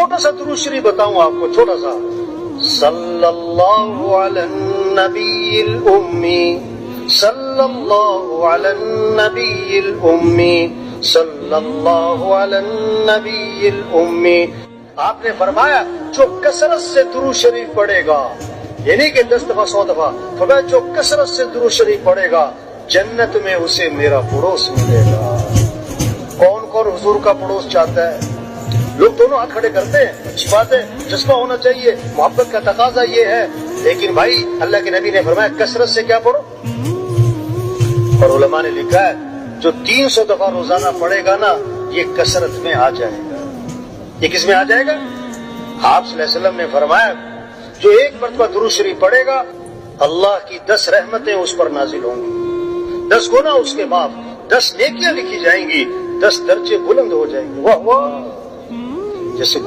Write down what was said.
چھوٹا سا درود شریف بتاؤں آپ کو، چھوٹا سا. صلی اللہ علی النبی الامی، صلی اللہ علی النبی الامی، صلی اللہ علی النبی الامی. آپ نے فرمایا جو کثرت سے درود شریف پڑھے گا، یعنی کہ 10 دفعہ 100 دفعہ، فرمایا جو کثرت سے درود شریف پڑھے گا جنت میں اسے میرا پڑوس ملے گا. کون کون حضور کا پڑوس چاہتا ہے؟ لوگ دونوں ہاتھ کھڑے کرتے ہیں، اچھی بات ہے، جذبہ ہونا چاہیے، محبت کا تقاضا یہ ہے. لیکن بھائی اللہ کے نبی نے فرمایا کثرت سے کیا پڑھو. اور علماء نے لکھا ہے جو 300 دفعہ روزانہ پڑھے گا نا یہ کثرت میں آ جائے گا. یہ کس میں آ جائے گا؟ آپ صلی اللہ علیہ وسلم نے فرمایا جو 1 مرتبہ درود شریف پڑھے گا اللہ کی 10 رحمتیں اس پر نازل ہوں گی، 10 گناہ اس کے معاف، 10 نیکیاں لکھی جائیں گی، 10 درجے بلند ہو جائیں گے. واہ واہ. جیسے